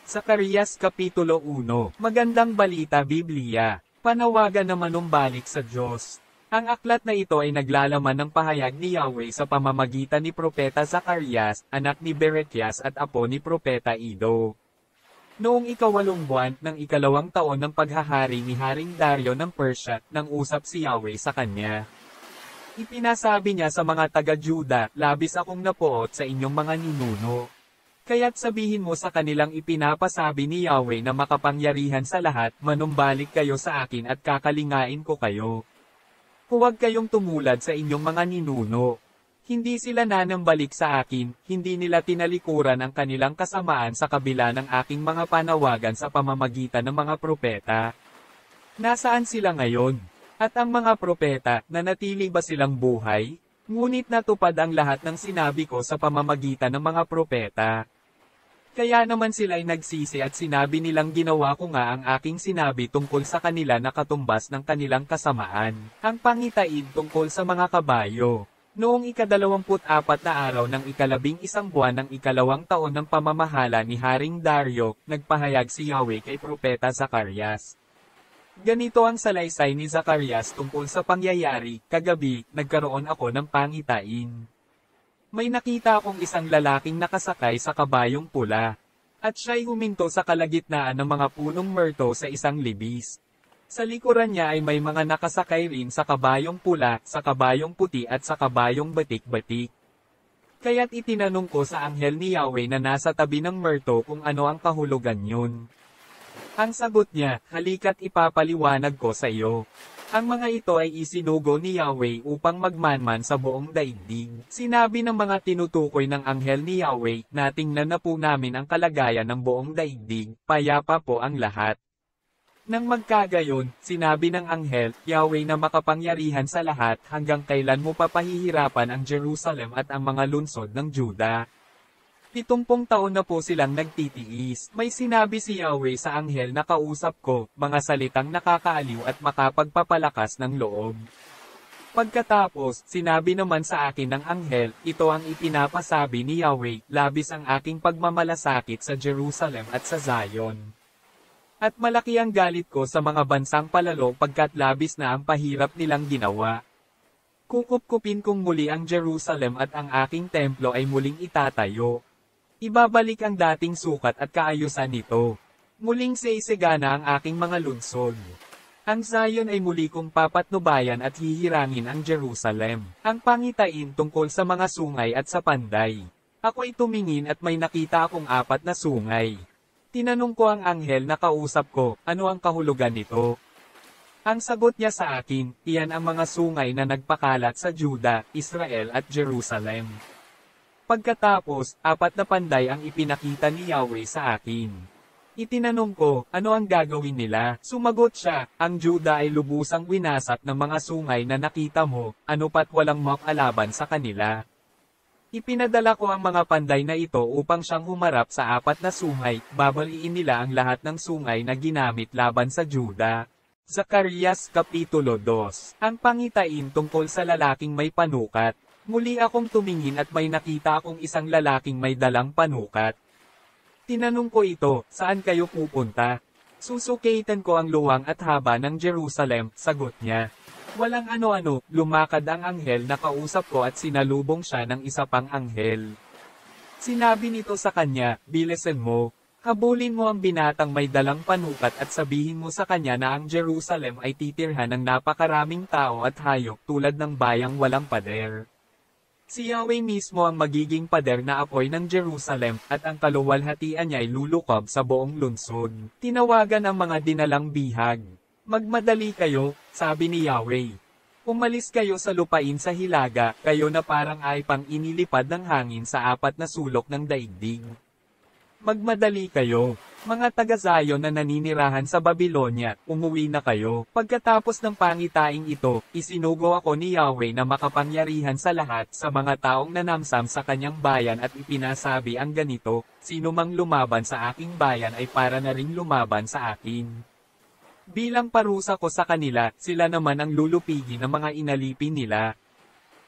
Zacarias Kapitulo 1. Magandang balita Biblia. Panawagan na manumbalik sa Diyos. Ang aklat na ito ay naglalaman ng pahayag ni Yahweh sa pamamagitan ni Propeta Zacarias, anak ni Berechias at apo ni Propeta Iddo. Noong ika-8 buwan ng ika-2 taon ng paghahari ni Haring Dario ng Persia, nang usap si Yahweh sa kanya. Ipinasabi niya sa mga taga-Juda, labis akong napuot sa inyong mga ninuno. Kaya't sabihin mo sa kanilang ipinapasabi ni Yahweh na makapangyarihan sa lahat, manumbalik kayo sa akin at kakalingain ko kayo. Huwag kayong tumulad sa inyong mga ninuno. Hindi sila nanambalik sa akin, hindi nila tinalikuran ang kanilang kasamaan sa kabila ng aking mga panawagan sa pamamagitan ng mga propeta. Nasaan sila ngayon? At ang mga propeta, nanatili ba silang buhay? Ngunit natupad ang lahat ng sinabi ko sa pamamagitan ng mga propeta. Kaya naman sila'y nagsisi at sinabi nilang ginawa ko nga ang aking sinabi tungkol sa kanila na katumbas ng kanilang kasamaan. Ang pangitain tungkol sa mga kabayo. Noong ika-24 na araw ng ika-11 buwan ng ika-2 taon ng pamamahala ni Haring Dario, nagpahayag si Yahweh kay Propeta Zacarias. Ganito ang salaysay ni Zacarias tungkol sa pangyayari. Kagabi, nagkaroon ako ng pangitain. May nakita akong isang lalaking nakasakay sa kabayong pula, at siya'y huminto sa kalagitnaan ng mga punong myrto sa isang libis. Sa likuran niya ay may mga nakasakay rin sa kabayong pula, sa kabayong puti at sa kabayong batik-batik. Kaya't itinanong ko sa anghel ni Yahweh na nasa tabi ng myrto kung ano ang kahulugan yun. Ang sagot niya, halika't ipapaliwanag ko sa iyo. Ang mga ito ay isinugo ni Yahweh upang magmanman sa buong daigdig. Sinabi ng mga tinutukoy ng anghel ni Yahweh, natingnan na po namin ang kalagayan ng buong daigdig, payapa po ang lahat. Nang magkagayon, sinabi ng anghel, Yahweh na makapangyarihan sa lahat, hanggang kailan mo papahihirapan ang Jerusalem at ang mga lungsod ng Juda? 70 taon na po silang nagtitiis. May sinabi si Yahweh sa anghel na kausap ko, mga salitang nakakaaliw at makapagpapalakas ng loob. Pagkatapos, sinabi naman sa akin ng anghel, ito ang ipinapasabi ni Yahweh, labis ang aking pagmamalasakit sa Jerusalem at sa Zion. At malaki ang galit ko sa mga bansang palalo pagkat labis na ang pahirap nilang ginawa. Kukupkupin kong muli ang Jerusalem at ang aking templo ay muling itatayo. Ibabalik ang dating sukat at kaayusan nito. Muling seisigana ang aking mga lungsod. Ang Zion ay muli kong papatnubayan at hihirangin ang Jerusalem. Ang pangitain tungkol sa mga sungay at sa panday. Ako'y tumingin at may nakita akong 4 na sungay. Tinanong ko ang anghel na kausap ko, ano ang kahulugan nito? Ang sagot niya sa akin, iyan ang mga sungay na nagpakalat sa Juda, Israel at Jerusalem. Pagkatapos, 4 na panday ang ipinakita ni Yahweh sa akin. Itinanong ko, ano ang gagawin nila? Sumagot siya, ang Juda ay lubusang winasak ng mga sungay na nakita mo, ano pat walang makalaban sa kanila. Ipinadala ko ang mga panday na ito upang siyang humarap sa 4 na sungay, babaliin nila ang lahat ng sungay na ginamit laban sa Juda. Zacarias Kapitulo 2. Ang pangitain tungkol sa lalaking may panukat. Muli akong tumingin at may nakita akong isang lalaking may dalang panukat. Tinanong ko ito, saan kayo pupunta? Susukitan ko ang luwang at haba ng Jerusalem, sagot niya. Walang ano-ano, lumakad ang anghel na kausap ko at sinalubong siya ng isa pang anghel. Sinabi nito sa kanya, bilisan mo. Habulin mo ang binatang may dalang panukat at sabihin mo sa kanya na ang Jerusalem ay titirhan ng napakaraming tao at hayop tulad ng bayang walang pader. Si Yahweh mismo ang magiging pader na apoy ng Jerusalem, at ang kaluwalhatian niya ay lulukob sa buong lungsod. Tinawagan ang mga dinalang bihag. Magmadali kayo, sabi ni Yahweh. Umalis kayo sa lupain sa hilaga, kayo na parang ay pang inilipad ng hangin sa 4 na sulok ng daigdig. Magmadali kayo, mga taga-Zion na naninirahan sa Babylonia, umuwi na kayo. Pagkatapos ng pangitaing ito, isinugo ako ni Yahweh na makapangyarihan sa lahat sa mga taong nanamsam sa kanyang bayan at ipinasabi ang ganito, sino mang lumaban sa aking bayan ay para na ring lumaban sa akin. Bilang parusa ko sa kanila, sila naman ang lulupigin ng mga inalipin nila.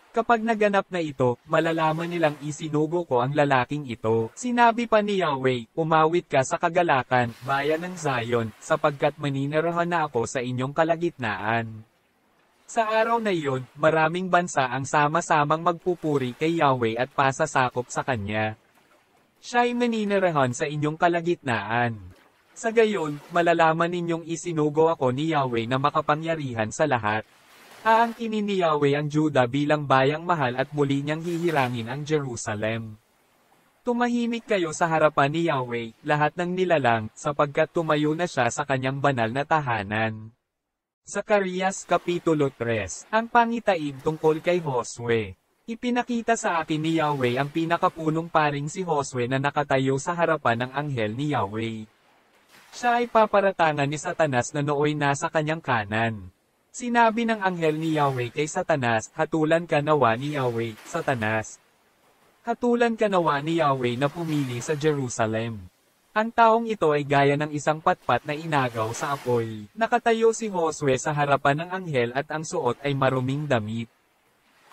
Kapag naganap na ito, malalaman nilang isinugo ko ang lalaking ito. Sinabi pa ni Yahweh, umawit ka sa kagalakan, bayan ng Zion, sapagkat maninirahan na ako sa inyong kalagitnaan. Sa araw na iyon, maraming bansa ang sama-samang magpupuri kay Yahweh at pasasakop sa kanya. Siya'y maninirahan sa inyong kalagitnaan. Sa gayon, malalaman ninyong isinugo ako ni Yahweh na makapangyarihan sa lahat. Aangkinin ni Yahweh ang Juda bilang bayang mahal at muli niyang hihirangin ang Jerusalem. Tumahimik kayo sa harapan ni Yahweh, lahat ng nilalang, sapagkat tumayo na siya sa kanyang banal na tahanan. Zacarias Kapitulo 3. Ang pangitain tungkol kay Josue. Ipinakita sa akin ni Yahweh ang pinakapunong paring si Josue na nakatayo sa harapan ng anghel ni Yahweh. Siya ay paparatangan ni Satanas na nooy nasa kanyang kanan. Sinabi ng anghel ni Yahweh kay Satanas, hatulan ka nawa ni Yahweh, Satanas. Hatulan ka nawa ni Yahweh na pumili sa Jerusalem. Ang taong ito ay gaya ng isang patpat na inagaw sa apoy. Nakatayo si Josue sa harapan ng anghel at ang suot ay maruming damit.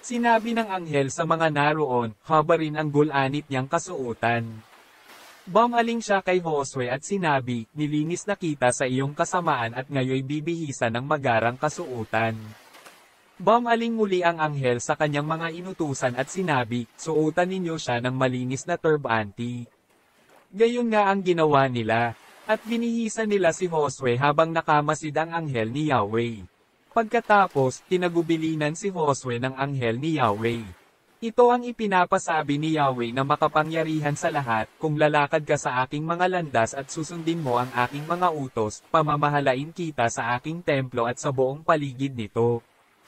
Sinabi ng anghel sa mga naroon, habarin ang gulanit niyang kasuotan. Bumaling siya kay Josue at sinabi, nilinis na kita sa iyong kasamaan at ngayoy bibihisan ng magarang kasuotan. Bumaling muli ang anghel sa kanyang mga inutusan at sinabi, suotan ninyo siya ng malinis na turbante. Gayon nga ang ginawa nila, at binihisan nila si Josue habang nakamasid ang anghel ni Yahweh. Pagkatapos, tinagubilinan si Josue ng anghel ni Yahweh. Ito ang ipinapasabi ni Yahweh na makapangyarihan sa lahat, kung lalakad ka sa aking mga landas at susundin mo ang aking mga utos, pamamahalain kita sa aking templo at sa buong paligid nito.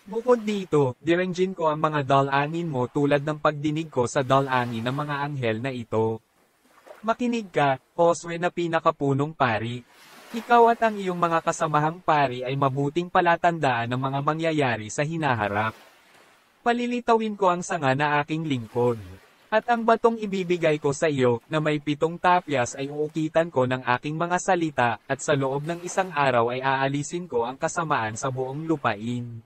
Bukod dito, direnjin ko ang mga dalangin mo tulad ng pagdinig ko sa dalangin ng mga anghel na ito. Makinig ka, Josue na pinakapunong pari. Ikaw at ang iyong mga kasamahang pari ay mabuting palatandaan ng mga mangyayari sa hinaharap. Palilitawin ko ang sanga na aking lingkod. At ang batong ibibigay ko sa iyo, na may 7 tapyas ay uukitan ko ng aking mga salita, at sa loob ng isang araw ay aalisin ko ang kasamaan sa buong lupain.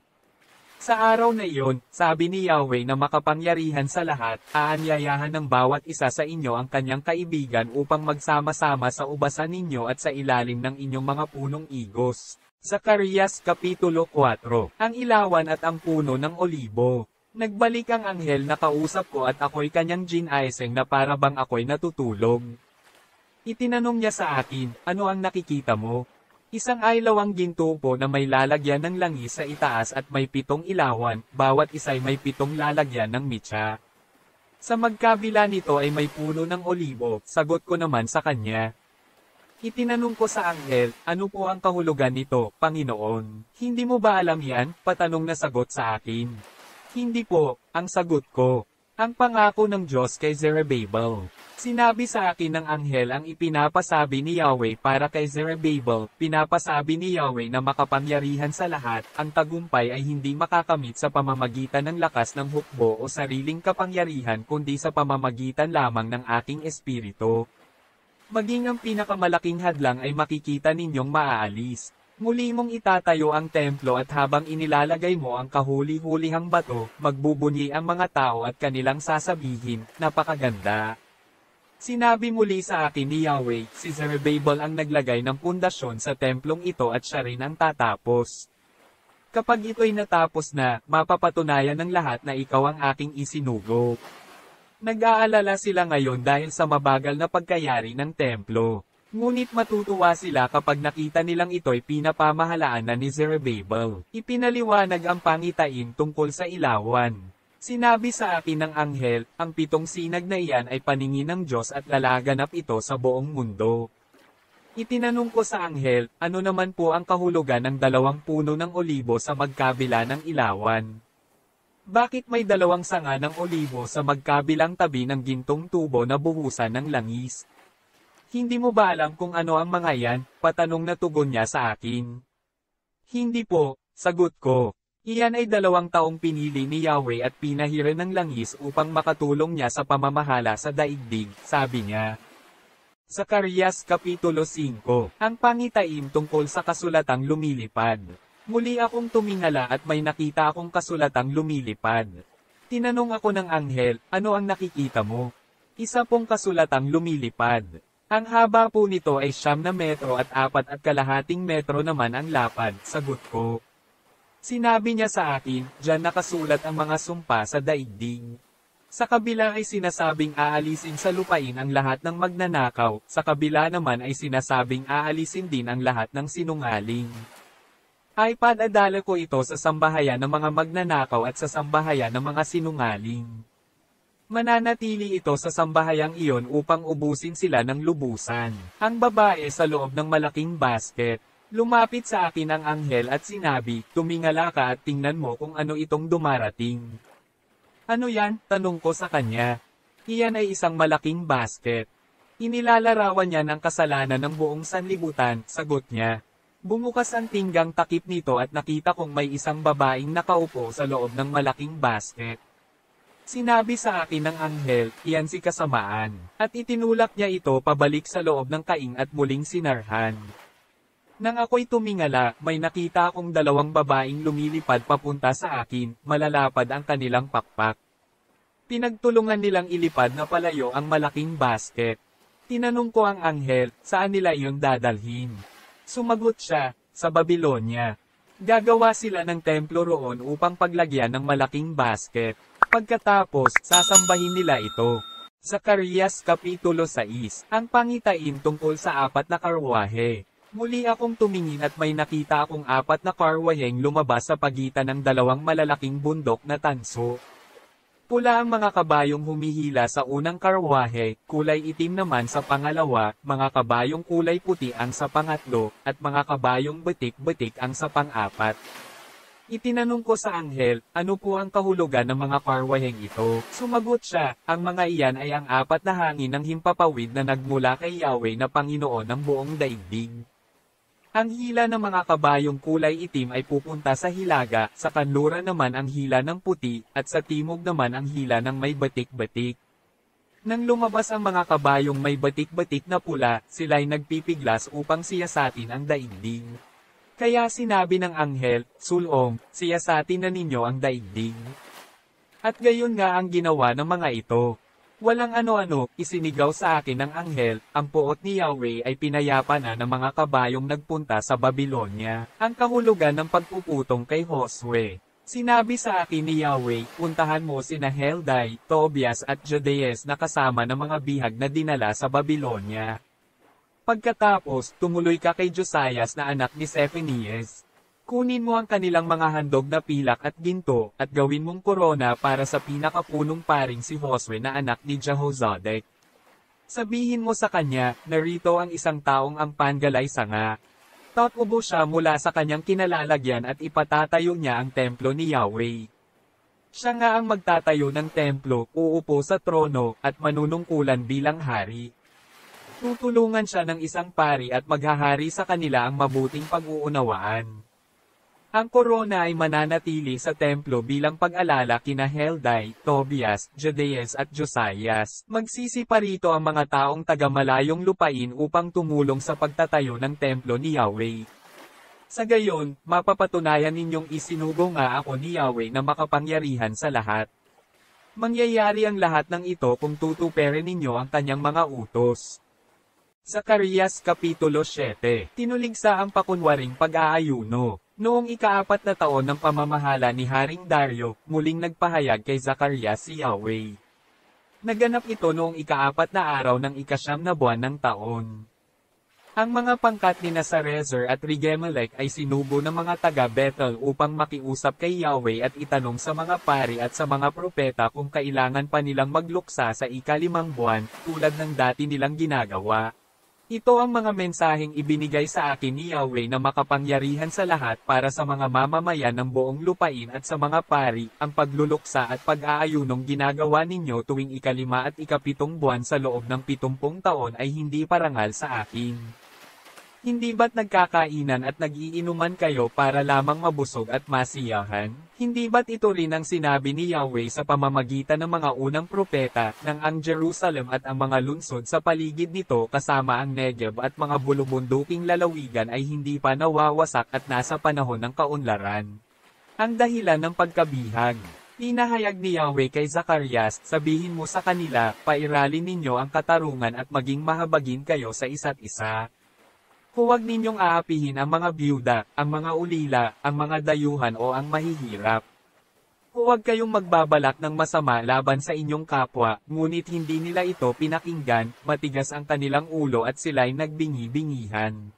Sa araw na iyon, sabi ni Yahweh na makapangyarihan sa lahat, aanyayahan ng bawat isa sa inyo ang kanyang kaibigan upang magsama-sama sa ubasan ninyo at sa ilalim ng inyong mga punong igos. Zacarias Kapitulo 4. Ang ilawan at ang puno ng olibo. Nagbalik ang anghel na kausap ko at ako'y kanyang ginaiseng na para bang ako'y natutulog. Itinanong niya sa akin, ano ang nakikita mo? Isang aylawang gintupo na may lalagyan ng langis sa itaas at may 7 ilawan, bawat isa'y may 7 lalagyan ng mitsa. Sa magkabila nito ay may puno ng olibo, sagot ko naman sa kanya. Itinanong ko sa anghel, ano po ang kahulugan nito, Panginoon? Hindi mo ba alam yan? Patanong na sagot sa akin. Hindi po, ang sagot ko. Ang pangako ng Diyos kay Zerubbabel. Sinabi sa akin ng anghel ang ipinapasabi ni Yahweh para kay Zerubbabel, pinapasabi ni Yahweh na makapangyarihan sa lahat, ang tagumpay ay hindi makakamit sa pamamagitan ng lakas ng hukbo o sariling kapangyarihan kundi sa pamamagitan lamang ng aking espiritu. Maging ang pinakamalaking hadlang ay makikita ninyong maaalis. Muli mong itatayo ang templo at habang inilalagay mo ang kahuli-hulihang bato, magbubunyi ang mga tao at kanilang sasabihin, napakaganda. Sinabi muli sa akin ni Yahweh, si Zerubbabel ang naglagay ng pundasyon sa templong ito at siya rin ang tatapos. Kapag ito'y natapos na, mapapatunayan ng lahat na ikaw ang aking isinugo. Nag-aalala sila ngayon dahil sa mabagal na pagkayari ng templo. Ngunit matutuwa sila kapag nakita nilang ito'y pinapamahalaan na ni Zerubbabel. Ipinaliwanag ang pangitain tungkol sa ilawan. Sinabi sa akin ng anghel, ang 7 sinag na iyan ay paningin ng Diyos at lalaganap ito sa buong mundo. Itinanong ko sa anghel, ano naman po ang kahulugan ng 2 puno ng olibo sa magkabila ng ilawan? Bakit may 2 sanga ng olibo sa magkabilang tabi ng gintong tubo na buhusan ng langis? Hindi mo ba alam kung ano ang mga yan? Patanong na tugon niya sa akin. Hindi po, sagot ko. Iyan ay 2 taong pinili ni Yahweh at pinahiran ng langis upang makatulong niya sa pamamahala sa daigdig, sabi niya. Zacarias Kapitulo 5. Ang pangitain tungkol sa kasulatang lumilipad. Muli akong tumingala at may nakita akong kasulatang lumilipad. Tinanong ako ng anghel, ano ang nakikita mo? Isa pong kasulatang lumilipad. Ang haba po nito ay 9 na metro at 4.5 metro naman ang lapad, sagot ko. Sinabi niya sa akin, diyan nakasulat ang mga sumpa sa daigdig. Sa kabila ay sinasabing aalisin sa lupain ang lahat ng magnanakaw, sa kabila naman ay sinasabing aalisin din ang lahat ng sinungaling. Ay padadala ko ito sa sambahayan ng mga magnanakaw at sa sambahayan ng mga sinungaling. Mananatili ito sa sambahayang iyon upang ubusin sila ng lubusan. Ang babae sa loob ng malaking basket. Lumapit sa akin ang anghel at sinabi, tumingala ka at tingnan mo kung ano itong dumarating. Ano yan? Tanong ko sa kanya. Iyan ay isang malaking basket. Inilalarawan niya ng kasalanan ng buong sanlibutan, sagot niya. Bumukas ang tinggang takip nito at nakita kong may isang babaeng nakaupo sa loob ng malaking basket. Sinabi sa akin ng anghel, iyan si kasamaan, at itinulak niya ito pabalik sa loob ng kaing at muling sinarhan. Nang ako'y tumingala, may nakita akong 2 babaeng lumilipad papunta sa akin, malalapad ang kanilang pakpak. Pinagtulungan nilang ilipad na palayo ang malaking basket. Tinanong ko ang anghel, saan nila iyon dadalhin? Sumagot siya, sa Babylonia. Gagawa sila ng templo roon upang paglagyan ng malaking basket. Pagkatapos, sasambahin nila ito. Zacarias Kapitulo 6, ang pangitain tungkol sa 4 na karwahe. Muli akong tumingin at may nakita akong 4 na karwaheng lumabas sa pagitan ng 2 malalaking bundok na tanso. Pula ang mga kabayong humihila sa unang karwahe, kulay itim naman sa pangalawa, mga kabayong kulay puti ang sa pangatlo, at mga kabayong batik-batik ang sa pang-4. Itinanong ko sa anghel, ano po ang kahulugan ng mga karwaheng ito? Sumagot siya, ang mga iyan ay ang 4 na hangin ng himpapawid na nagmula kay Yahweh na Panginoon ng buong daigdig. Ang hila ng mga kabayong kulay itim ay pupunta sa hilaga, sa kanluran naman ang hila ng puti, at sa timog naman ang hila ng may batik-batik. Nang lumabas ang mga kabayong may batik-batik na pula, sila'y nagpipiglas upang siyasatin ang daigdig. Kaya sinabi ng anghel, Sulong, siyasatin na ninyo ang daigdig. At gayon nga ang ginawa ng mga ito. Walang ano-ano, isinigaw sa akin ng anghel, ang puot ni Yahweh ay pinayapa na ng mga kabayong nagpunta sa Babylonia. Ang kahulugan ng pagpuputong kay Josue. Sinabi sa akin ni Yahweh, puntahan mo sina Heldai, Tobias at Judaes na kasama ng mga bihag na dinala sa Babylonia. Pagkatapos, tumuloy ka kay Josias na anak ni Zephanias. Kunin mo ang kanilang mga handog na pilak at ginto, at gawin mong korona para sa pinakapunong paring si Josue na anak ni Jehozadak. Sabihin mo sa kanya, narito ang isang taong ang pangalay sanga. Tatubo siya mula sa kanyang kinalalagyan at ipatatayo niya ang templo ni Yahweh. Siya nga ang magtatayo ng templo, uupo sa trono, at manunungkulan bilang hari. Tutulungan siya ng isang pari at maghahari sa kanila ang mabuting pag-uunawaan. Ang korona ay mananatili sa templo bilang pag-alala kina Heldai, Tobias, Judaes at Josias. Magsisipa rito ang mga taong taga-malayong lupain upang tumulong sa pagtatayo ng templo ni Yahweh. Sa gayon, mapapatunayan ninyong isinugo nga ako ni Yahweh na makapangyarihan sa lahat. Mangyayari ang lahat ng ito kung tutuperin ninyo ang kanyang mga utos. Zacarias Kapitulo 7. Tinuligsa ang pakunwaring pag-aayuno. Noong ika-4 na taon ng pamamahala ni Haring Dario, muling nagpahayag kay Zacarias si Yahweh. Naganap ito noong ika-4 na araw ng ika-9 na buwan ng taon. Ang mga pangkat ni Sarezer at Regemelech ay sinubo ng mga taga-Bethel upang makiusap kay Yahweh at itanong sa mga pari at sa mga propeta kung kailangan pa nilang magluksa sa ika-5 buwan, tulad ng dati nilang ginagawa. Ito ang mga mensaheng ibinigay sa akin ni Yahweh na makapangyarihan sa lahat para sa mga mamamayan ng buong lupain at sa mga pari, ang pagluluksa at pag-aayunong ginagawa ninyo tuwing ika-5 at ika-7 buwan sa loob ng 70 taon ay hindi parangal sa akin. Hindi ba't nagkakainan at nag-iinuman kayo para lamang mabusog at masiyahan? Hindi ba't ito rin ang sinabi ni Yahweh sa pamamagitan ng mga unang propeta, ng ang Jerusalem at ang mga lungsod sa paligid nito kasama ang Negev at mga bulubunduking lalawigan ay hindi pa nawawasak at nasa panahon ng kaunlaran? Ang dahilan ng pagkabihag. Pinahayag ni Yahweh kay Zacarias, sabihin mo sa kanila, pairalin ninyo ang katarungan at maging mahabagin kayo sa isa't isa. Huwag ninyong aapihin ang mga byuda, ang mga ulila, ang mga dayuhan o ang mahihirap. Huwag kayong magbabalak ng masama laban sa inyong kapwa, ngunit hindi nila ito pinakinggan, matigas ang kanilang ulo at sila'y nagbingi-bingihan.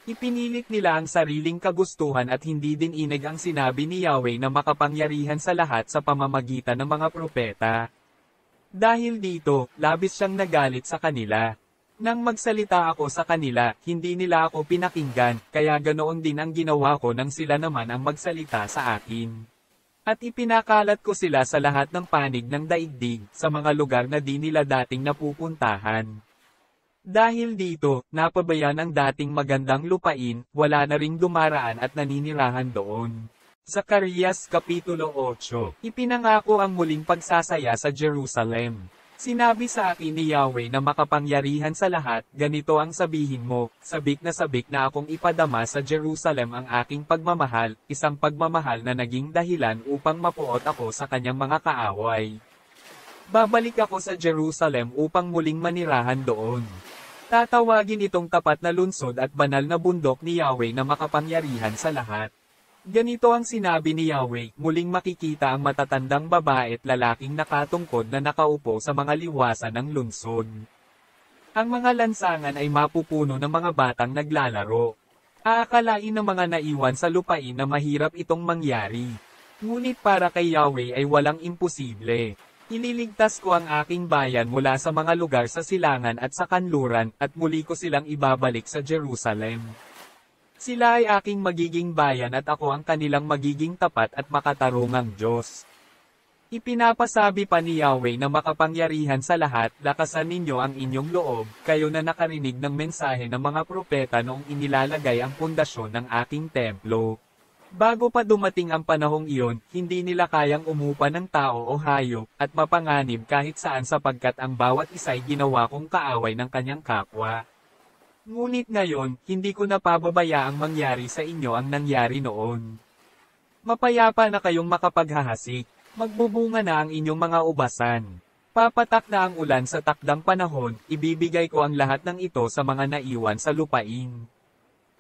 Ipinilit nila ang sariling kagustuhan at hindi din inig ang sinabi ni Yahweh na makapangyarihan sa lahat sa pamamagitan ng mga propeta. Dahil dito, labis siyang nagalit sa kanila. Nang magsalita ako sa kanila, hindi nila ako pinakinggan, kaya ganoon din ang ginawa ko nang sila naman ang magsalita sa akin. At ipinakalat ko sila sa lahat ng panig ng daigdig, sa mga lugar na di nila dating napupuntahan. Dahil dito, napabayan ang dating magandang lupain, wala na ring dumaraan at naninirahan doon. Zacarias Kapitulo 8. Ipinangako ang muling pagsasaya sa Jerusalem. Sinabi sa akin ni Yahweh na makapangyarihan sa lahat, ganito ang sabihin mo, sabik na akong ipadama sa Jerusalem ang aking pagmamahal, isang pagmamahal na naging dahilan upang mapuot ako sa kanyang mga kaaway. Babalik ako sa Jerusalem upang muling manirahan doon. Tatawagin itong tapat na lungsod at banal na bundok ni Yahweh na makapangyarihan sa lahat. Ganito ang sinabi ni Yahweh, muling makikita ang matatandang babae at lalaking nakatungkod na nakaupo sa mga liwasan ng lungsod. Ang mga lansangan ay mapupuno ng mga batang naglalaro. Aakalain ng mga naiwan sa lupain na mahirap itong mangyari. Ngunit para kay Yahweh ay walang imposible. Ililigtas ko ang aking bayan mula sa mga lugar sa silangan at sa kanluran, at muli ko silang ibabalik sa Jerusalem. Sila ay aking magiging bayan at ako ang kanilang magiging tapat at makatarungang Diyos. Ipinapasabi pa ni Yahweh na makapangyarihan sa lahat, lakasan ninyo ang inyong loob, kayo na nakarinig ng mensahe ng mga propeta noong inilalagay ang pundasyon ng aking templo. Bago pa dumating ang panahong iyon, hindi nila kayang umupa ng tao o hayop, at mapanganib kahit saan sapagkat ang bawat isa'y ginawa kong kaaway ng kanyang kapwa. Ngunit ngayon, hindi ko napababayaang mangyari sa inyo ang nangyari noon. Mapayapa na kayong makapaghahasik, magbubunga na ang inyong mga ubasan. Papatak na ang ulan sa takdang panahon, ibibigay ko ang lahat ng ito sa mga naiwan sa lupain.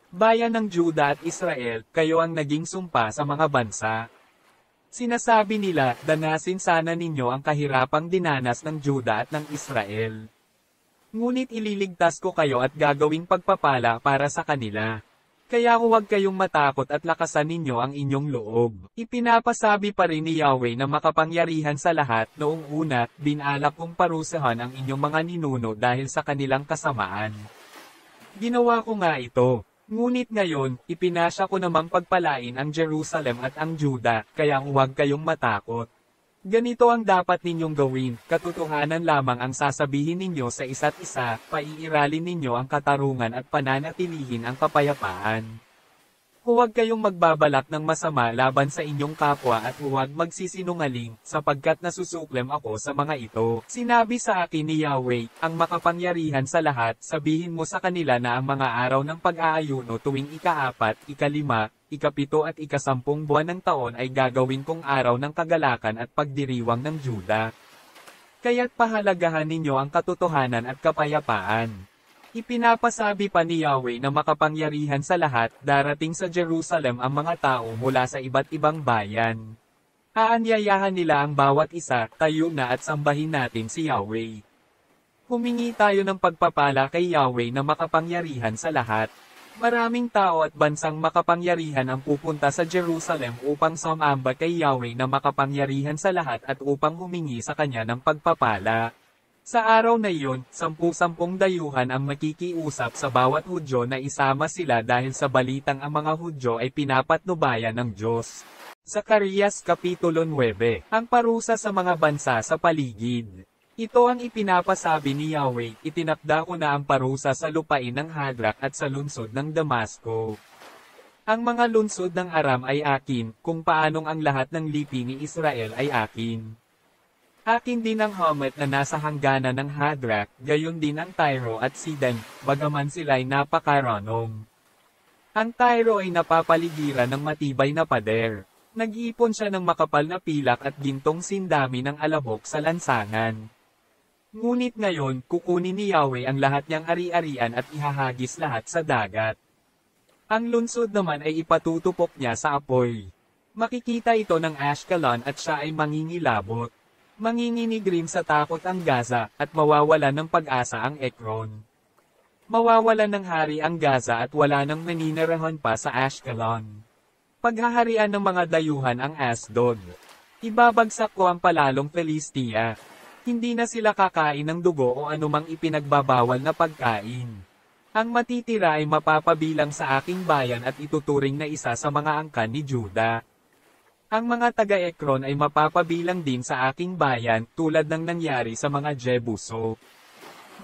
Bayan ng Juda at Israel, kayo ang naging sumpa sa mga bansa. Sinasabi nila, danasin sana ninyo ang kahirapang dinanas ng Juda at ng Israel. Ngunit ililigtas ko kayo at gagawing pagpapala para sa kanila. Kaya huwag kayong matakot at lakasan ninyo ang inyong loob. Ipinapasabi pa rin ni Yahweh na makapangyarihan sa lahat, noong una, binalak kong parusahan ang inyong mga ninuno dahil sa kanilang kasamaan. Ginawa ko nga ito. Ngunit ngayon, ipinasya ko namang pagpalain ang Jerusalem at ang Juda, kaya huwag kayong matakot. Ganito ang dapat ninyong gawin, katotohanan lamang ang sasabihin ninyo sa isa't isa, paiiralin ninyo ang katarungan at pananatilihin ang kapayapaan. Huwag kayong magbabalak ng masama laban sa inyong kapwa at huwag magsisinungaling, sapagkat nasusuklem ako sa mga ito. Sinabi sa akin ni Yahweh, ang makapangyarihan sa lahat, sabihin mo sa kanila na ang mga araw ng pag-aayuno tuwing ika-4, ika-5, ika-7 at ika-10 buwan ng taon ay gagawin kong araw ng kagalakan at pagdiriwang ng Juda. Kaya't pahalagahan ninyo ang katotohanan at kapayapaan. Ipinapasabi pa ni Yahweh na makapangyarihan sa lahat, darating sa Jerusalem ang mga tao mula sa iba't ibang bayan. Aanyayahan nila ang bawat isa, tayo na at sambahin natin si Yahweh. Humingi tayo ng pagpapala kay Yahweh na makapangyarihan sa lahat. Maraming tao at bansang makapangyarihan ang pupunta sa Jerusalem upang sumamba kay Yahweh na makapangyarihan sa lahat at upang humingi sa kanya ng pagpapala. Sa araw na iyon, 10-10 dayuhan ang makikiusap sa bawat Hudyo na isama sila dahil sa balitang ang mga Hudyo ay pinapatnubayan ng Diyos. Zacarias Kapitulo 9. Ang parusa sa mga bansa sa paligid. Ito ang ipinapasabi ni Yahweh, itinakda ko na ang parusa sa lupain ng Hadrak at sa lungsod ng Damasco. Ang mga lungsod ng Aram ay akin, kung paanong ang lahat ng lipi ni Israel ay akin. Akin din ang Hamat na nasa hangganan ng Hadrak, gayon din ang Tyro at Sidon, bagaman sila'y napakaranong. Ang Tyro ay napapaligiran ng matibay na pader. Nag-iipon siya ng makapal na pilak at gintong sindami ng alabok sa lansangan. Ngunit ngayon, kukunin ni Yahweh ang lahat niyang ari-arian at ihahagis lahat sa dagat. Ang lungsod naman ay ipatutupok niya sa apoy. Makikita ito ng Ashkelon at siya ay mangingilabot. Manginginig rin sa takot ang Gaza at mawawalan ng pag-asa ang Ekron. Mawawalan ng hari ang Gaza at wala nang maninirahan pa sa Ashkelon. Paghaharian ng mga dayuhan ang Asdod. Ibabagsak ko ang palalong Filistia. Hindi na sila kakain ng dugo o anumang ipinagbabawal na pagkain. Ang matitira ay mapapabilang sa aking bayan at ituturing na isa sa mga angkan ni Juda. Ang mga taga-Ekron ay mapapabilang din sa aking bayan tulad ng nangyari sa mga Jebuso.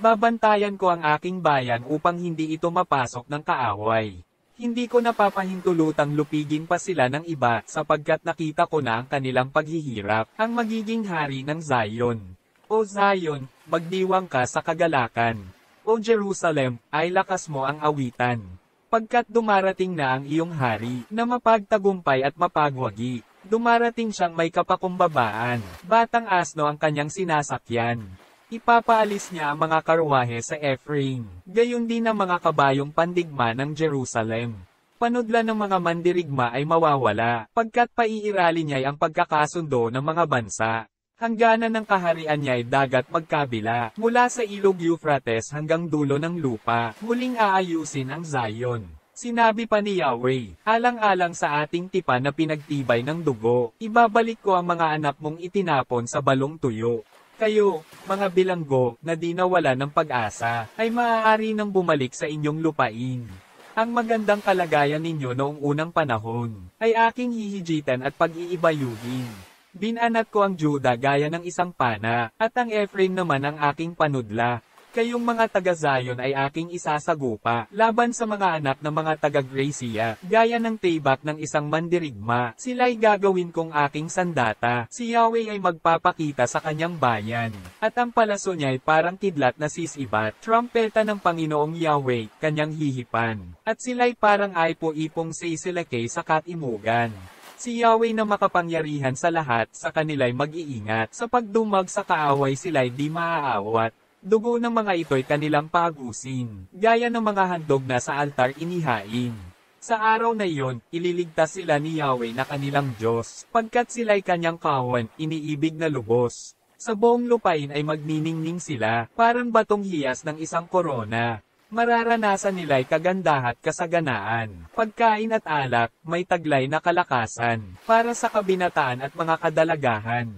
Babantayan ko ang aking bayan upang hindi ito mapasok ng kaaway. Hindi ko napapahintulutang lupigin pa sila ng iba sapagkat nakita ko na ang kanilang paghihirap, ang magiging hari ng Zion. O Zion, magdiwang ka sa kagalakan. O Jerusalem, ay lakas mo ang awitan. Pagkat dumarating na ang iyong hari, na mapagtagumpay at mapagwagi. Dumarating siyang may kapakumbabaan. Batang asno ang kanyang sinasakyan. Ipapaalis niya ang mga karwahe sa Ephraim. Gayon din ang mga kabayong pandigma ng Jerusalem. Panudla ng mga mandirigma ay mawawala, pagkat paiirali niya ang pagkakasundo ng mga bansa. Hangganan ng kaharian niya ay dagat magkabila, mula sa ilog Euphrates hanggang dulo ng lupa, muling aayusin ang Zion. Sinabi pa ni Yahweh, alang-alang sa ating tipan na pinagtibay ng dugo, ibabalik ko ang mga anak mong itinapon sa balong tuyo. Kayo, mga bilanggo, na di nawala ng pag-asa, ay maaari nang bumalik sa inyong lupain. Ang magandang kalagayan ninyo noong unang panahon, ay aking hihijitan at pag-iibayuhin. Binanat ko ang Juda gaya ng isang pana, at ang Ephraim naman ang aking panudla. Kayong mga taga-Zion ay aking isasagupa, laban sa mga anak ng mga taga-Gracia, gaya ng tibak ng isang mandirigma. Sila'y gagawin kong aking sandata. Si Yahweh ay magpapakita sa kanyang bayan, at ang palaso niya ay parang kidlat na sisibat. Trumpeta ng Panginoong Yahweh, kanyang hihipan. At sila'y parang aipo-ipong sisilakay sa katimugan. Si Yahweh na makapangyarihan sa lahat, sa kanila'y mag-iingat. Sa pagdumag sa kaaway sila'y di maaawat. Dugo ng mga ito'y kanilang pagusin, gaya ng mga handog na sa altar inihain. Sa araw na iyon, ililigtas sila ni Yahweh na kanilang Diyos, pagkat sila'y kanyang kawan, iniibig na lubos. Sa buong lupain ay magniningning sila, parang batong hiyas ng isang korona. Mararanasan nila'y kagandahan at kasaganaan, pagkain at alak, may taglay na kalakasan, para sa kabinataan at mga kadalagahan.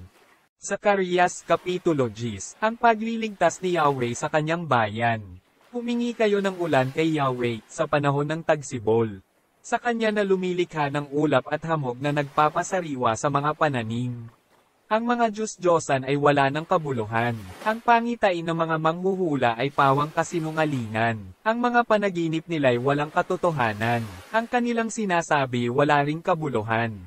Zacarias Kapitulo 10, ang pagliligtas ni Yahweh sa kanyang bayan. Humingi kayo ng ulan kay Yahweh, sa panahon ng tagsibol. Sa kanya na lumilikha ng ulap at hamog na nagpapasariwa sa mga pananim. Ang mga Diyos-Diyosan ay wala ng kabuluhan. Ang pangitain ng mga manghuhula ay pawang kasinungalingan. Ang mga panaginip nila'y walang katotohanan. Ang kanilang sinasabi wala ring kabuluhan.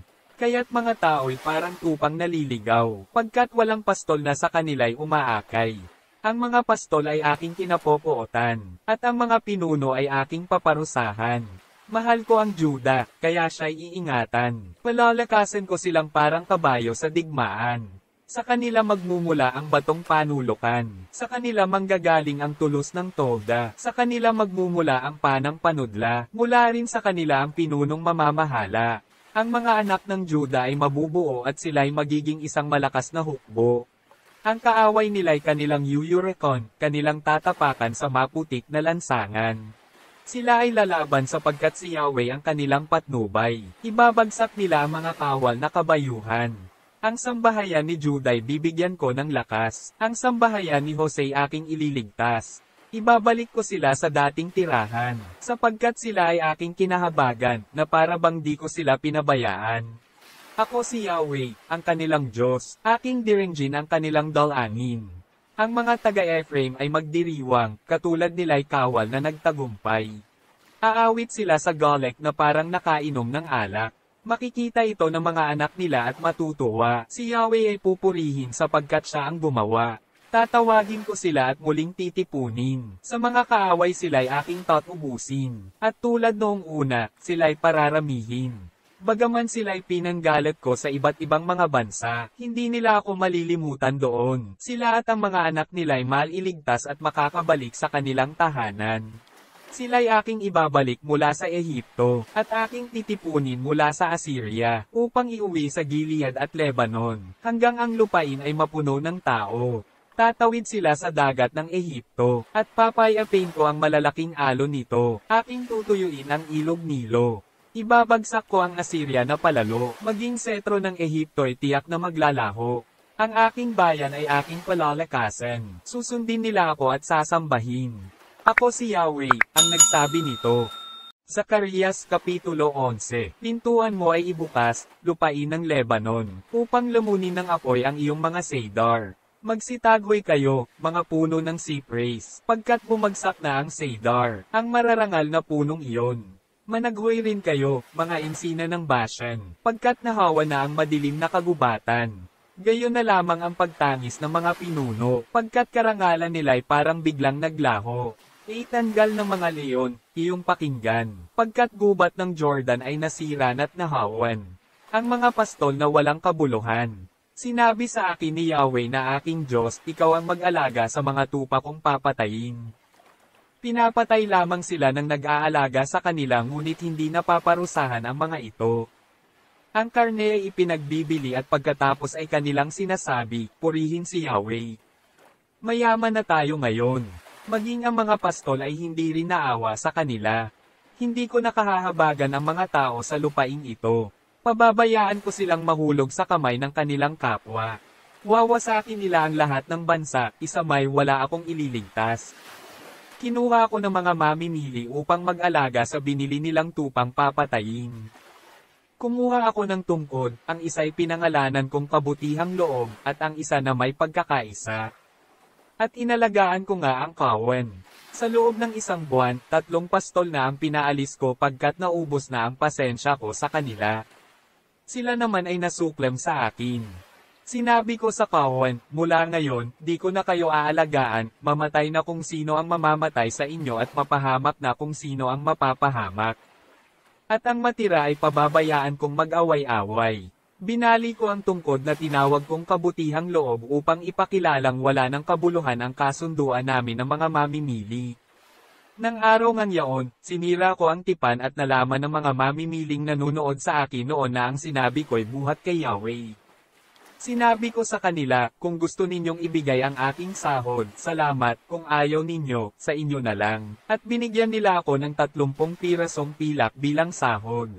Kaya't mga tao'y parang tupang naliligaw, pagkat walang pastol na sa kanila'y umaakay. Ang mga pastol ay aking kinapopootan, at ang mga pinuno ay aking paparusahan. Mahal ko ang Juda, kaya siya'y iingatan. Palalakasan ko silang parang kabayo sa digmaan. Sa kanila magmumula ang batong panulukan. Sa kanila manggagaling ang tulos ng toda. Sa kanila magmumula ang panang panudla. Mula rin sa kanila ang pinunong mamamahala. Ang mga anak ng Juda ay mabubuo at sila'y magiging isang malakas na hukbo. Ang kaaway nila'y kanilang yuyurekon, kanilang tatapakan sa maputik na lansangan. Sila ay lalaban sapagkat si Yahweh ang kanilang patnubay. Ibabagsak nila ang mga kawal na kabayuhan. Ang sambahayan ni Juda ay bibigyan ko ng lakas. Ang sambahayan ni Jose aking ililigtas. Ibabalik ko sila sa dating tirahan, sapagkat sila ay aking kinahabagan, na para bang di ko sila pinabayaan. Ako si Yahweh, ang kanilang Diyos, aking diringgin ang kanilang dalangin. Ang mga taga-Ephraim ay magdiriwang, katulad nila'y kawal na nagtagumpay. Aawit sila sa Golek na parang nakainom ng alak. Makikita ito ng mga anak nila at matutuwa. Si Yahweh ay pupurihin sapagkat siya ang gumawa. Tatawagin ko sila at muling titipunin. Sa mga kaaway sila'y aking tatubusin. At tulad noong una, sila'y pararamihin. Bagaman sila'y pinanggalat ko sa iba't ibang mga bansa, hindi nila ako malilimutan doon. Sila at ang mga anak nila'y maliligtas at makakabalik sa kanilang tahanan. Sila'y aking ibabalik mula sa Ehipto, at aking titipunin mula sa Assyria, upang iuwi sa Gilead at Lebanon, hanggang ang lupain ay mapuno ng tao. Tatawid sila sa dagat ng Ehipto, at papayapin ko ang malalaking alon nito, aking tutuyuin ang ilog Nilo. Ibabagsak ko ang Assyria na palalo, maging setro ng Ehipto ay tiyak na maglalaho. Ang aking bayan ay aking palalakasan, susundin nila ako at sasambahin. Ako si Yahweh, ang nagsabi nito. Zacarias Kapitulo 11. Pintuan mo ay ibukas, lupain ng Lebanon, upang lamunin ng apoy ang iyong mga cedar. Magsitaghoy kayo, mga puno ng cypress, pagkat bumagsak na ang cedar, ang mararangal na punong iyon. Managhoy rin kayo, mga insina ng Bashan, pagkat nahawa na ang madilim na kagubatan. Gayon na lamang ang pagtangis ng mga pinuno, pagkat karangalan nila'y parang biglang naglaho. Itanggal ng mga leon, iyong pakinggan, pagkat gubat ng Jordan ay nasira at nahawan. Ang mga pastol na walang kabuluhan. Sinabi sa akin ni Yahweh na aking Diyos, ikaw ang mag-alaga sa mga tupa kong papatayin. Pinapatay lamang sila ng nag-aalaga sa kanila ngunit hindi napaparusahan ang mga ito. Ang karne ay ipinagbibili at pagkatapos ay kanilang sinasabi, purihin si Yahweh. Mayaman na tayo ngayon. Maging ang mga pastol ay hindi rin naawa sa kanila. Hindi ko nakahahabagan ang mga tao sa lupaing ito. Pababayaan ko silang mahulog sa kamay ng kanilang kapwa. Wawasakin nila ang lahat ng bansa, isa may wala akong ililigtas. Kinuha ko ng mga mamimili upang mag-alaga sa binili nilang tupang papatayin. Kumuha ako ng tungkod, ang isa'y pinangalanan kong kabutihang loob, at ang isa na may pagkakaisa. At inalagaan ko nga ang kawan. Sa loob ng isang buwan, 3 pastol na ang pinaalis ko pagkat naubos na ang pasensya ko sa kanila. Sila naman ay nasuklem sa akin. Sinabi ko sa kawan, mula ngayon, di ko na kayo aalagaan, mamatay na kung sino ang mamamatay sa inyo at mapahamak na kung sino ang mapapahamak. At ang matira ay pababayaan kong mag-away-away. Binali ko ang tungkod na tinawag kong kabutihang loob upang ipakilalang wala ng kabuluhan ang kasunduan namin ng mga mamimili. Nang araw ngang yaon, sinira ko ang tipan at nalaman ng mga mamimiling nanunood sa akin noon na ang sinabi ko'y buhat kay Yahweh. Sinabi ko sa kanila, kung gusto ninyong ibigay ang aking sahod, salamat, kung ayaw ninyo, sa inyo na lang. At binigyan nila ako ng 30 pirasong pilak bilang sahod.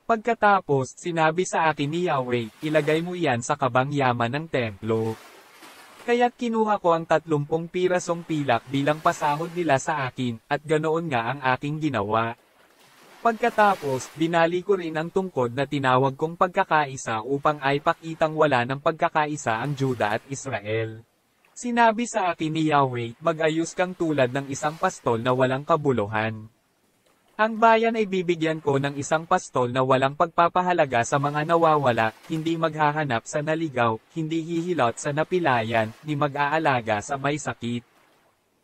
Pagkatapos, sinabi sa akin ni Yahweh, ilagay mo iyan sa kabang yaman ng templo. Kaya't kinuha ko ang 30 pirasong pilak bilang pasahod nila sa akin, at ganoon nga ang aking ginawa. Pagkatapos, binali ko rin ang tungkod na tinawag kong pagkakaisa upang ay pakitang wala ng pagkakaisa ang Juda at Israel. Sinabi sa akin ni Yahweh, mag-ayos kang tulad ng isang pastol na walang kabuluhan. Ang bayan ay bibigyan ko ng isang pastol na walang pagpapahalaga sa mga nawawala, hindi maghahanap sa naligaw, hindi hihilot sa napilayan, ni mag-aalaga sa may sakit.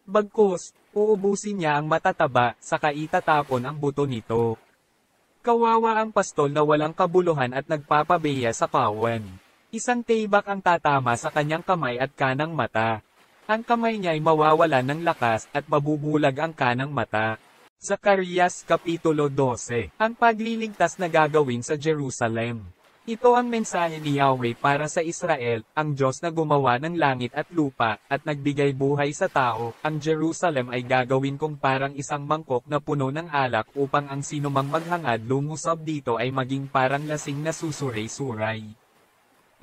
Bagkus, uubusin niya ang matataba, saka itatapon ang buto nito. Kawawa ang pastol na walang kabuluhan at nagpapabeya sa kawan. Isang tibak ang tatama sa kanyang kamay at kanang mata. Ang kamay niya ay mawawalan ng lakas at mabubulag ang kanang mata. Zacarias Kapitulo 12. Ang pagliligtas na gagawin sa Jerusalem. Ito ang mensahe ni Yahweh para sa Israel, ang Diyos na gumawa ng langit at lupa, at nagbigay buhay sa tao. Ang Jerusalem ay gagawin kong parang isang mangkok na puno ng alak upang ang sinumang maghangad lumusob dito ay maging parang lasing na susuray-suray.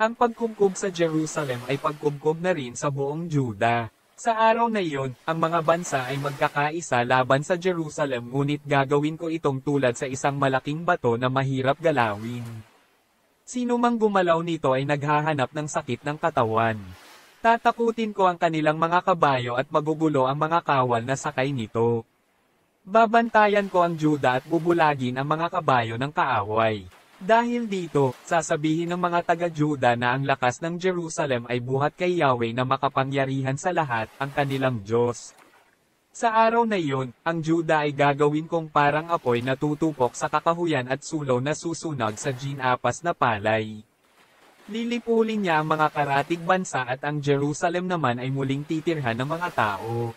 Ang pagkumkum sa Jerusalem ay pagkumkum na rin sa buong Juda. Sa araw na iyon, ang mga bansa ay magkakaisa laban sa Jerusalem ngunit gagawin ko itong tulad sa isang malaking bato na mahirap galawin. Sino mang gumalaw nito ay naghahanap ng sakit ng katawan. Tatakutin ko ang kanilang mga kabayo at magugulo ang mga kawal na sakay nito. Babantayan ko ang Juda at bubulagin ang mga kabayo ng kaaway. Dahil dito, sasabihin ng mga taga-Juda na ang lakas ng Jerusalem ay buhat kay Yahweh na makapangyarihan sa lahat, ang kanilang Diyos. Sa araw na iyon, ang Juda ay gagawin kong parang apoy na tutupok sa kakahuyan at sulaw na susunog sa ginapas na palay. Lilipulin niya ang mga karatig bansa at ang Jerusalem naman ay muling titirhan ng mga tao.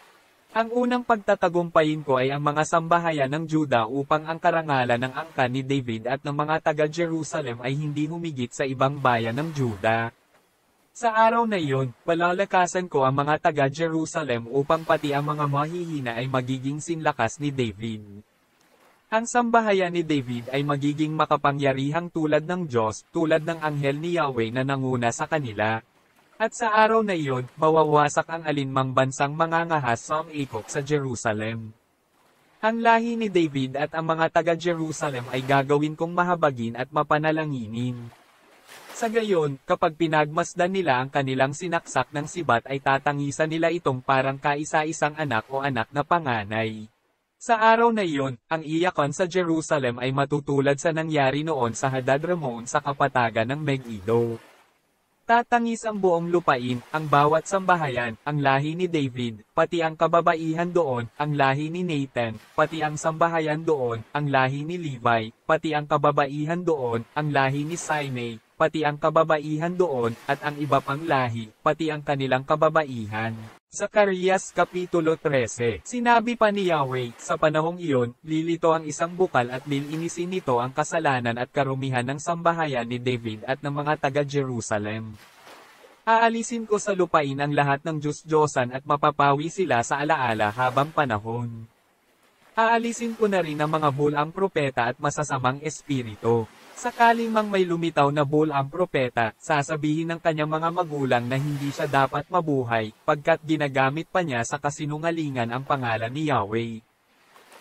Ang unang pagtatagumpayin ko ay ang mga sambahayan ng Juda upang ang karangalan ng angkan ni David at ng mga taga-Jerusalem ay hindi humigit sa ibang bayan ng Juda. Sa araw na iyon, palalakasan ko ang mga taga-Jerusalem upang pati ang mga mahihina ay magiging sinlakas ni David. Ang sambahayan ni David ay magiging makapangyarihang tulad ng Diyos, tulad ng anghel ni Yahweh na nanguna sa kanila. At sa araw na iyon, mawawasak ang alinmang bansang mangangahas sa ikot sa Jerusalem. Ang lahi ni David at ang mga taga-Jerusalem ay gagawin kong mahabagin at mapanalanginin. Sa gayon, kapag pinagmasdan nila ang kanilang sinaksak ng sibat ay tatangisan nila itong parang kaisa-isang anak o anak na panganay. Sa araw na iyon, ang iyakan sa Jerusalem ay matutulad sa nangyari noon sa Hadad-Ramon sa kapatagan ng Megiddo. Tatangis ang buong lupain, ang bawat sambahayan, ang lahi ni David, pati ang kababaihan doon, ang lahi ni Nathan, pati ang sambahayan doon, ang lahi ni Levi, pati ang kababaihan doon, ang lahi ni Simei, pati ang kababaihan doon, at ang iba pang lahi, pati ang kanilang kababaihan. Zacarias Kapitulo 13. Sinabi pa ni Yahweh, sa panahong iyon, lilito ang isang bukal at lilinisin nito ang kasalanan at karumihan ng sambahayan ni David at ng mga taga-Jerusalem. Aalisin ko sa lupain ang lahat ng Diyos-Diyosan at mapapawi sila sa alaala habang panahon. Aalisin ko na rin ang mga bulang propeta at masasamang espiritu. Sakaling mang may lumitaw na bulang propeta, sasabihin ng kanyang mga magulang na hindi siya dapat mabuhay, pagkat ginagamit pa niya sa kasinungalingan ang pangalan ni Yahweh.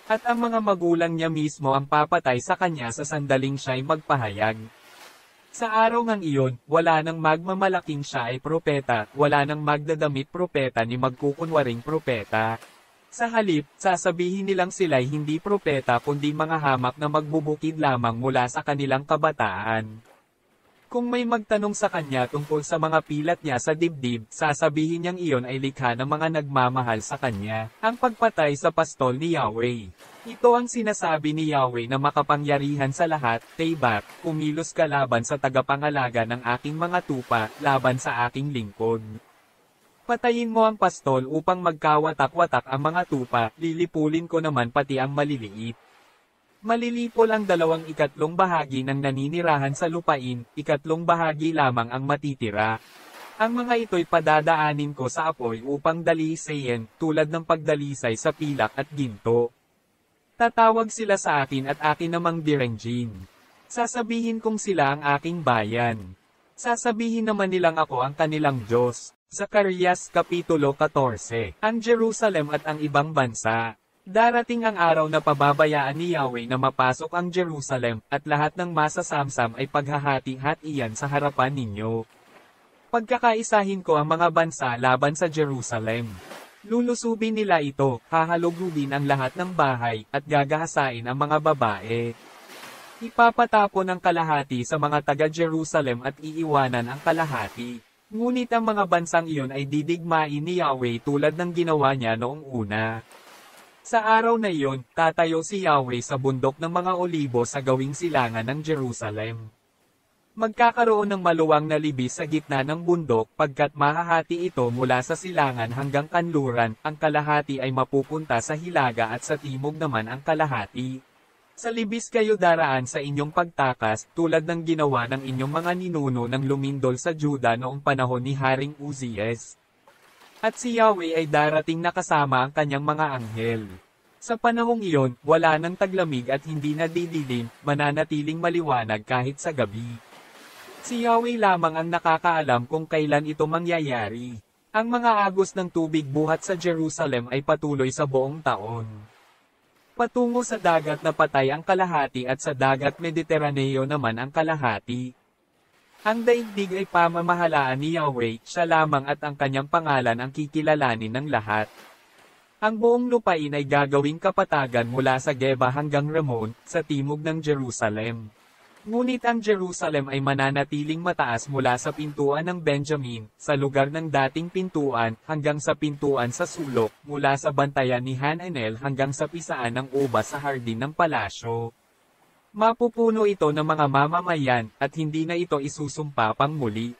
At ang mga magulang niya mismo ang papatay sa kanya sa sandaling siya'y magpahayag. Sa araw ngang iyon, wala nang magmamalaking siya ay propeta, wala nang magdadamit propeta ni magkukunwaring propeta. Sa halip, sasabihin nilang sila'y hindi propeta kundi mga hamak na magbubukid lamang mula sa kanilang kabataan. Kung may magtanong sa kanya tungkol sa mga pilat niya sa dibdib, sasabihin niyang iyon ay likha ng mga nagmamahal sa kanya, ang pagpatay sa pastol ni Yahweh. Ito ang sinasabi ni Yahweh na makapangyarihan sa lahat, Tebat, kumilos ka laban sa tagapangalaga ng aking mga tupa, laban sa aking lingkod. Patayin mo ang pastol upang magkawatak-watak ang mga tupa, lilipulin ko naman pati ang maliliit. Malilipol ang 2/3 bahagi ng naninirahan sa lupain, 1/3 bahagi lamang ang matitira. Ang mga ito'y padadaanin ko sa apoy upang dalisayin, tulad ng pagdalisay sa pilak at ginto. Tatawag sila sa akin at akin namang direnjin. Sasabihin kong sila ang aking bayan. Sasabihin naman nilang ako ang kanilang Diyos. Zacarias Kapitulo 14. Ang Jerusalem at ang ibang bansa. Darating ang araw na pababayaan ni Yahweh na mapasok ang Jerusalem, at lahat ng masasamsam ay paghahati-hatian sa harapan ninyo. Pagkakaisahin ko ang mga bansa laban sa Jerusalem. Lulusubin nila ito, hahalugugin ang lahat ng bahay, at gagahasain ang mga babae. Ipapatapon ang kalahati sa mga taga-Jerusalem at iiwanan ang kalahati. Ngunit ang mga bansang iyon ay didigmain ni Yahweh tulad ng ginawa niya noong una. Sa araw na iyon, tatayo si Yahweh sa bundok ng mga olibo sa gawing silangan ng Jerusalem. Magkakaroon ng maluwang na libis sa gitna ng bundok pagkat mahahati ito mula sa silangan hanggang kanluran, ang kalahati ay mapupunta sa hilaga at sa timog naman ang kalahati. Sa libis kayo daraan sa inyong pagtakas, tulad ng ginawa ng inyong mga ninuno ng lumindol sa Juda noong panahon ni Haring Uzias. At si Yahweh ay darating na kasama ang kanyang mga anghel. Sa panahong iyon, wala nang taglamig at hindi na didilim, mananatiling maliwanag kahit sa gabi. Si Yahweh lamang ang nakakaalam kung kailan ito mangyayari. Ang mga agos ng tubig buhat sa Jerusalem ay patuloy sa buong taon. Patungo sa dagat na patay ang kalahati at sa dagat Mediteraneo naman ang kalahati. Ang daigdig ay pamamahalaan ni Yahweh, siya lamang at ang kanyang pangalan ang kikilalanin ng lahat. Ang buong lupain ay gagawing kapatagan mula sa Geba hanggang Ramon, sa timog ng Jerusalem. Ngunit ang Jerusalem ay mananatiling mataas mula sa pintuan ng Benjamin, sa lugar ng dating pintuan, hanggang sa pintuan sa sulok, mula sa bantayan ni Hananel hanggang sa pisaan ng uba sa hardin ng palasyo. Mapupuno ito ng mga mamamayan, at hindi na ito isusumpa pang muli.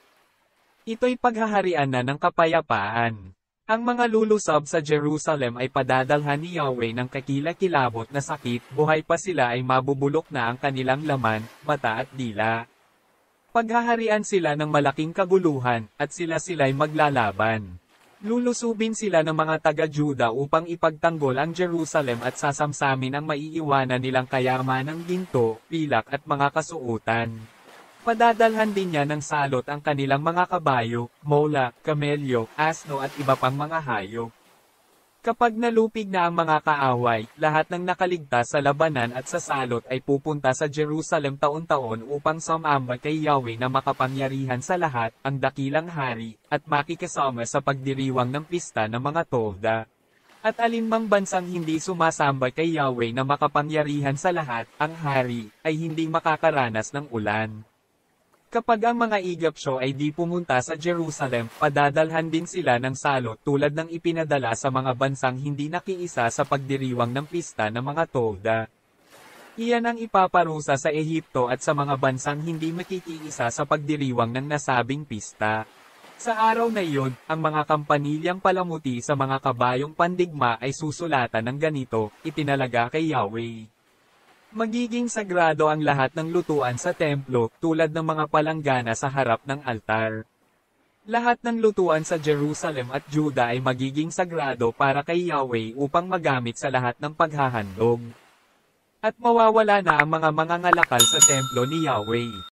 Ito'y paghaharian na ng kapayapaan. Ang mga lulusob sa Jerusalem ay padadalhan ni Yahweh ng kakilakilabot na sakit, buhay pa sila ay mabubulok na ang kanilang laman, mata at dila. Paghaharian sila ng malaking kaguluhan, at sila'y maglalaban. Lulusubin sila ng mga taga-Juda upang ipagtanggol ang Jerusalem at sasamsamin ang maiiwanan nilang kayamanang ginto, pilak at mga kasuotan. Padadalhan din niya ng salot ang kanilang mga kabayo, mola, kamelyo, asno at iba pang mga hayop. Kapag nalupig na ang mga kaaway, lahat ng nakaligtas sa labanan at sa salot ay pupunta sa Jerusalem taon-taon upang sumamba kay Yahweh na makapangyarihan sa lahat, ang dakilang hari, at makikasama sa pagdiriwang ng pista ng mga toda. At alinmang bansang hindi sumasamba kay Yahweh na makapangyarihan sa lahat, ang hari, ay hindi makakaranas ng ulan. Kapag ang mga Egyptyo ay di pumunta sa Jerusalem, padadalhan din sila ng salot tulad ng ipinadala sa mga bansang hindi nakiisa sa pagdiriwang ng pista ng mga toda. Iyan ang ipaparusa sa Ehipto at sa mga bansang hindi makikiisa sa pagdiriwang ng nasabing pista. Sa araw na iyon, ang mga kampanilyang palamuti sa mga kabayong pandigma ay susulatan ng ganito, itinalaga kay Yahweh. Magiging sagrado ang lahat ng lutuan sa templo, tulad ng mga palanggana sa harap ng altar. Lahat ng lutuan sa Jerusalem at Juda ay magiging sagrado para kay Yahweh upang magamit sa lahat ng paghahandog. At mawawala na ang mga mangangalakal sa templo ni Yahweh.